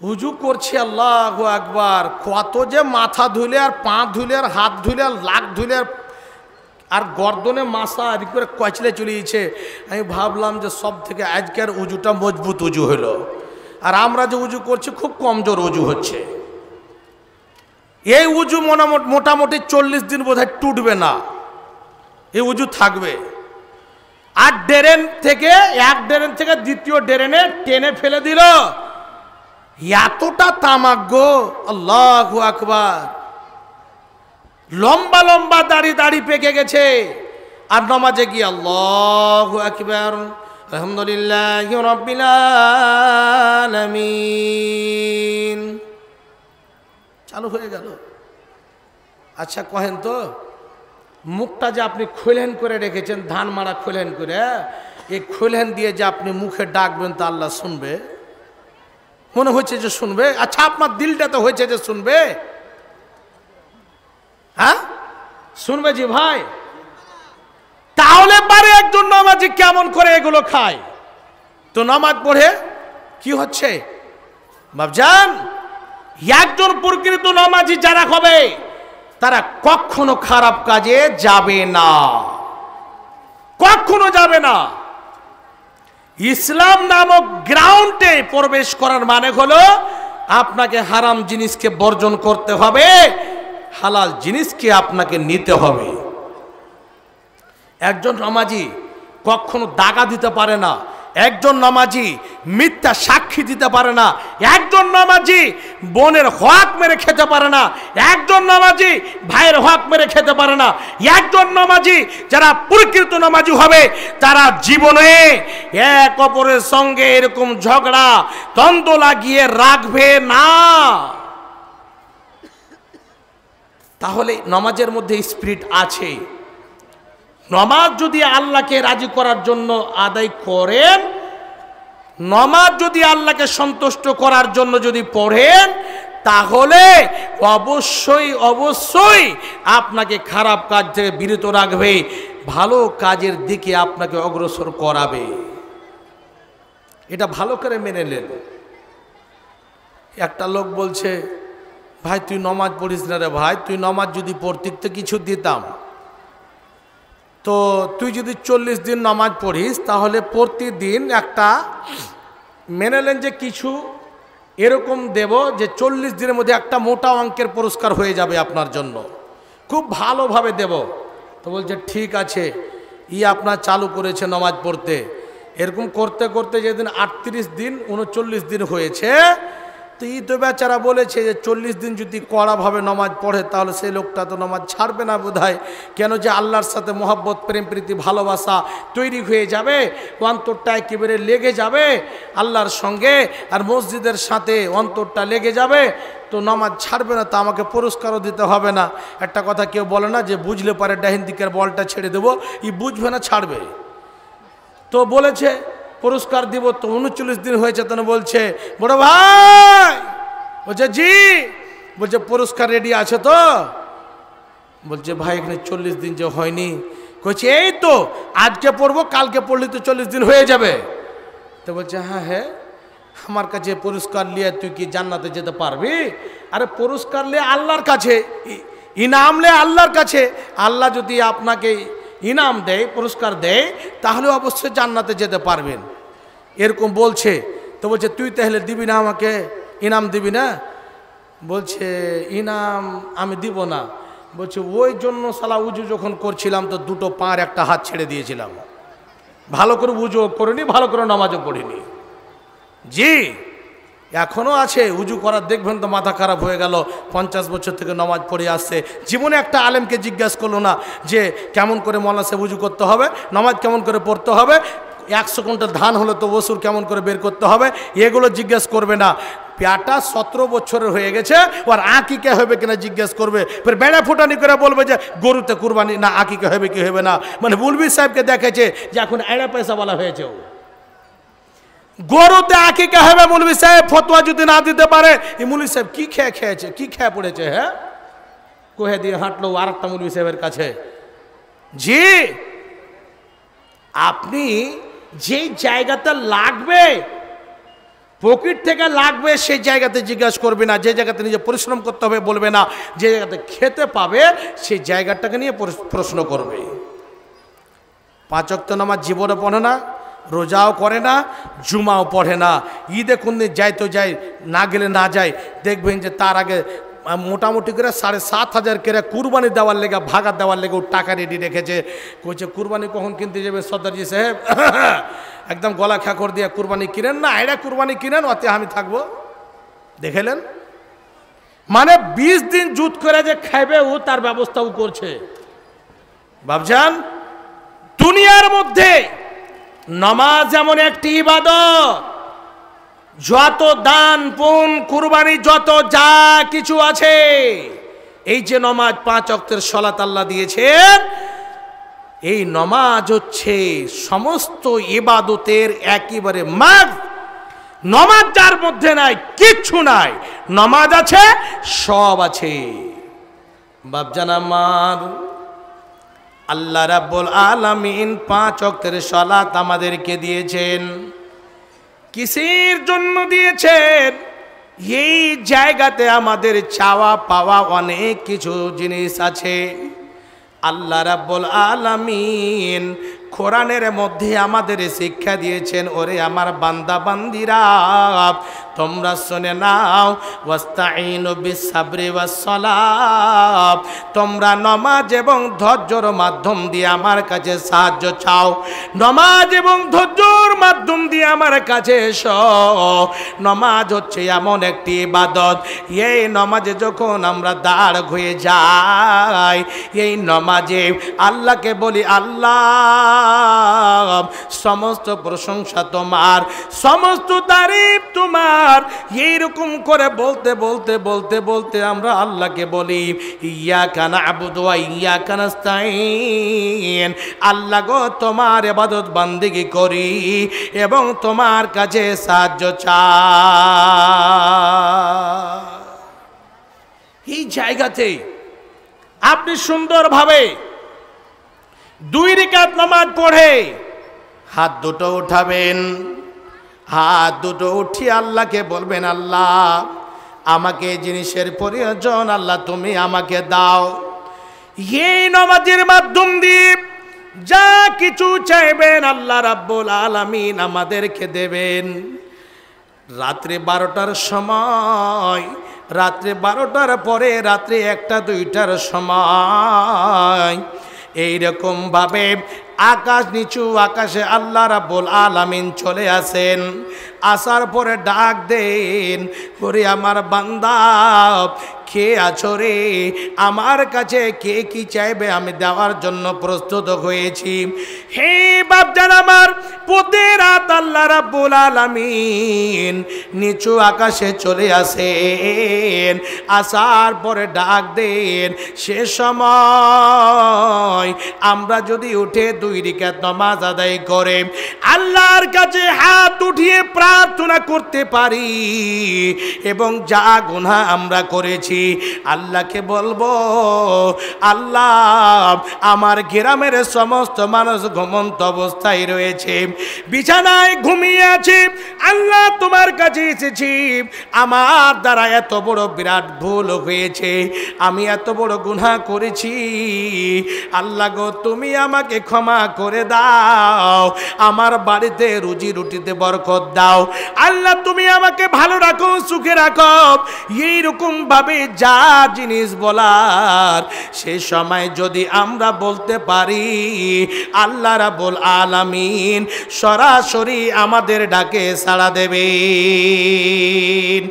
হুজু করছি আল্লাহু আকবার, কত যে মাথা ধুলে আর পা ধুলে আর হাত ধুলে আর লাক ধুলে আর গর্দনে মাসা এদিক করে কচলে চলিয়েছে। আমি ভাবলাম যে সব থেকে আজকের উজুটা মজবুত উজু হলো, আর আমরা যে উজু করছি খুব কমজোর উজু হচ্ছে। এই উজু মোটামুটি 40 দিন বোধহয় টুটবে না, এই উজু থাকবে। আর ড্রেন থেকে এক ড্রেন থেকে দ্বিতীয় ড্রেনে টেনে ফেলে দিল, এতটা তামাক গো, আল্লাহু আকবার। লম্বা লম্বা দাড়ি দাড়ি পেকে গেছে, আর নামাজে গিয়ে আল্লাহু আকবার আলহামদুলিল্লাহি রাব্বিল আলামিন চালু হয়ে গেল। আচ্ছা কহেন তো, মুখটা যে আপনি খোলেন করে রেখেছেন, ধান মারা খোলেন করে, এই খোলেন দিয়ে যে আপনি মুখে ডাকবেন তো আল্লাহ শুনবে? মনে হচ্ছে যে শুনবে? আচ্ছা আপনার দিলটা তো হয়েছে যে শুনবে, হ্যাঁ শুনবে জি ভাই। তাহলে পারে একজন নামাজি কেমন করে এগুলো খায়? তো নামাজ পড়ে কি হচ্ছে বাবজান, একজন প্রকৃত নামাজি যারা হবে তারা কখনো খারাপ কাজে যাবে না, কখনো যাবে না। ইসলাম নামক গ্রাউন্ডে প্রবেশ করার মানে হলো আপনাকে হারাম জিনিসকে বর্জন করতে হবে, হালাল জিনিসকে আপনাকে নিতে হবে। একজন নামাজি কখনো দাগা দিতে পারে না, একজন নামাজি মিথ্যা সাক্ষী দিতে পারে না, একজন নামাজি বোনের হক মেরে খেতে পারে না, একজন নামাজি ভাইয়ের হক মেরে খেতে পারে না। একজন নামাজি যারা প্রকৃত নামাজি হবে তারা জীবনে এক অপরের সঙ্গে এরকম ঝগড়া দ্বন্দ্ব লাগিয়ে রাখবে না। তাহলে নামাজের মধ্যে স্পিরিট আছে। নামাজ যদি আল্লাহকে রাজি করার জন্য আদায় করেন, নামাজ যদি আল্লাহকে সন্তুষ্ট করার জন্য যদি পড়েন, তাহলে অবশ্যই অবশ্যই আপনাকে খারাপ কাজ থেকে বিরত রাখবে, ভালো কাজের দিকে আপনাকে অগ্রসর করাবে। এটা ভালো করে মেনে নেন। একটা লোক বলছে, ভাই তুই নামাজ পড়িস না রে ভাই, তুই নামাজ যদি পড়তিক তো কিছু দিতাম। তো তুই যদি 40 দিন নামাজ পড়িস তাহলে প্রতিদিন একটা মেনে নেন যে কিছু এরকম দেব যে 40 দিনের মধ্যে একটা মোটা অঙ্কের পুরস্কার হয়ে যাবে আপনার জন্য, খুব ভালোভাবে দেব। তো বলছে ঠিক আছে, আপনার চালু করেছে নামাজ পড়তে। এরকম করতে করতে যেদিন 38 দিন 39 দিন হয়েছে, তো তো বেচারা বলেছে যে 40 দিন যদি কড়াভাবে নামাজ পড়ে তাহলে সেই লোকটা তো নামাজ ছাড়বে না বোধহয়। কেন যে আল্লাহর সাথে মহব্বত প্রেম প্রীতি ভালোবাসা তৈরি হয়ে যাবে, অন্তরটা একেবারে লেগে যাবে আল্লাহর সঙ্গে, আর মসজিদের সাথে অন্তরটা লেগে যাবে, তো নামাজ ছাড়বে না, তো আমাকে পুরস্কারও দিতে হবে না। একটা কথা কেউ বলে না যে বুঝলে পারে ডাহিন দিকের বলটা ছেড়ে দেবো, বুঝবে না ছাড়বে। তো বলেছে পুরস্কার দিব, তো 39 দিন হয়েছে। তখন বলছে বড় ভাই, বলছে জি, বলছে পুরস্কার রেডি আছে তো? বলছে ভাই এখানে 40 দিন যে হয়নি। কইছে এই তো আজকে পড়বো, কালকে পড়লে তো 40 দিন হয়ে যাবে। তো বলছে হ্যাঁ হ্যাঁ, আমার কাছে পুরস্কার নিয়ে তুই কি জান্নাতে যেতে পারবি? আরে পুরস্কার নিয়ে আল্লাহর কাছে, ইনাম লে আল্লাহর কাছে। আল্লাহ যদি আপনাকে ইনাম দেয়, পুরস্কার দেয়, তাহলে অবশ্যই জান্নাতে যেতে পারবেন। এরকম বলছে। তো বলছে তুই তাহলে দিবি না আমাকে, ইনাম দিবি না? বলছে ইনাম আমি দিব না। বলছে ওই জন্য সালা উজু যখন করছিলাম তো দুটো পার একটা হাত ছেড়ে দিয়েছিলাম, ভালো করে উজু করিনি, ভালো করে নামাজও পড়িনি। জি এখনও আছে উজু করার, দেখবেন তো মাথা খারাপ হয়ে গেল। 50 বছর থেকে নামাজ পড়ে আসছে, জীবনে একটা আলেমকে জিজ্ঞাসা করলো না যে কেমন করে মৌলানা সাহেব উজু করতে হবে, নামাজ কেমন করে পড়তে হবে, 100 কুইন্টাল ধান হলে তো ওসুর কেমন করে বের করতে হবে, এগুলো জিজ্ঞেস করবে না। পেয়াটা 17 বছরের হয়ে গেছে, ওর আকিকা হবে কিনা জিজ্ঞেস করবে, ফের বেড়া ফুটানি করে বলবে যে গরুতে কুরবানি না, আকিকা হবে কি হবে না। মানে মৌলভী সাহেবকে দেখেছে যে এখন এড়া পয়সা বলা হয়েছে, গরুতে আকিকা হবে। মৌলভী সাহেব ফতোয়া যদি না দিতে পারে, এই মৌলভী সাহেব কি খেয়েছে, কি খেয়ে পড়েছে, হ্যাঁ কোহে দিয়ে হাঁটলো আর একটা মৌলভী সাহেবের কাছে। জি আপনি যেই জায়গাটা লাগবে পকেট থেকে লাগবে সেই জায়গাতে জিজ্ঞাসা করবে না, যে জায়গাতে নিজে পরিশ্রম করতে হবে বলবে না, যে জায়গাতে খেতে পাবে সেই জায়গাটাকে নিয়ে প্রশ্ন করবে। 5 ওয়াক্ত নামাজ জীবনে পড়ে না, রোজাও করে না, জুমাও পড়ে না, ঈদে কোন দিন যায় তো যায়, না গেলে না যায়। দেখবেন যে তার আগে মোটামুটি করে 7,500 করে কুরবানি দেওয়ার লেগে, ভাগা দেওয়ার লেগে টাকা রেডি রেখেছে। কইছে কুরবানি কখন কিনতে যাবে সর্দারজি সাহেব? একদম গলা খাকর দিয়ে কুরবানি কিনেন না, এটা কুরবানি কিনেন, অতে আমি থাকবো। দেখেলেন, মানে 20 দিন জুত করে যে খাইবে ও তার ব্যবস্থাও করছে। ভাবছেন দুনিয়ার মধ্যে নামাজ এমন একটি ইবাদত, যত দান পুণ্য কুরবানি যত যা কিছু আছে, এই যে নামাজ 5 ওয়াক্তের সালাত আল্লাহ দিয়েছেন, এই নামাজ হচ্ছে সমস্ত ইবাদতের একেবারে মাগ। নামাজ যার মধ্যে নাই কিচ্ছু নাই, নামাজ আছে সব আছে। বাপজান আমার, আল্লাহ রাব্বুল আলামিন 5 ওয়াক্তের সালাত আমাদেরকে দিয়েছেন। কিসের জন্য দিয়েছেন? এই জায়গাতে আমাদের চাওয়া পাওয়া অনেক কিছু জিনিস আছে। আল্লাহ রাব্বুল আলামিন কোরআনের মধ্যে আমাদের শিক্ষা দিয়েছেন, ওরে আমার বান্দা বান্দিরা, তোমরা শুনে নাও, ওয়াস্তাইনু বিস-সাবরি ওয়াস-সালাত, তোমরা নামাজ এবং ধৈর্যের মাধ্যম দিয়ে আমার কাছে সাহায্য চাও। নামাজ এবং ধৈর্যের মাধ্যম দিয়ে আমার কাছে এসো। নামাজ হচ্ছে এমন একটি ইবাদত, এই নামাজে যখন আমরা দাঁড় হয়ে যাই, এই নামাজে আল্লাহকে বলি, আল্লাহ সমস্ত প্রশংসা তোমার, সমস্ত তারিফ তোমার। এইরকম করে বলতে বলতে বলতে বলতে আমরা আল্লাহকে বলি, ইয়াকা না'বুদু ওয়া ইয়াকা নাস্তাইন, আল্লাহ গো তোমার ইবাদত বান্দেগি করি এবং তোমার কাছে সাহায্য চাই। এই জায়গাতে আপনি সুন্দরভাবে 2 রাকাত নামাজ পড়ে হাত দুটো উঠাবেন, হাত দুটো উঠিয়ে আল্লাহকে বলবেন, আল্লাহ আমাকে জিনিসের প্রয়োজন, আল্লাহ তুমি আমাকে দাও। এই নামাজের মাধ্যম দিয়ে যা কিছু চাইবেন আল্লাহ রাব্বুল আলামিন আমাদেরকে দেবেন। রাত্রে 12টার সময়, রাত্রে 12টার পরে, রাত্রে 1টা 2টার সময় এইরকম ভাবে আকাশ নিচু আকাশে আল্লাহ রাব্বুল আলামিন চলে আসেন। আসার পরে ডাক দেন, ওরে আমার বান্দা কে আছো রে? আমার কাছে কে কি চাইবে আমি দেওয়ার জন্য প্রস্তুত হয়েছি। হে বাপজান আমার, প্রতি রাত আল্লাহ রাব্বুল আলামিন নিচু আকাশে চলে আসেন। আসার পরে ডাক দেন। সে সময় আমরা যদি উঠে 2 রাকাত নামাজ আদায় করে আল্লাহর কাছে হাত উঠিয়ে প্রার্থনা করতে পারি এবং যা গুনাহ আমরা করেছি আল্লাহকে বলবো, আল্লাহ আমার গ্রামের সমস্ত মানুষ ঘুমন্ত অবস্থায় রয়েছে, বিছানায় ঘুমিয়ে আছে, আল্লাহ তোমার কাছে এসেছি, আমার দ্বারা এত বড় বিরাট ভুল হয়েছে, আমি এত বড় গুনাহ করেছি, আল্লাহ গো তুমি আমাকে ক্ষমা করে দাও, আমার বাড়িতে রুজি রুটিতে বরকত দাও, আল্লাহ তুমি আমাকে ভালো রাখো, সুখে রাখো। এইরকম ভাবে যা জিনিস বলার সেই সময় যদি আমরা বলতে পারি, আল্লাহ রাব্বুল আলামিন সরাসরি আমাদের ডাকে সাড়া দেবেন।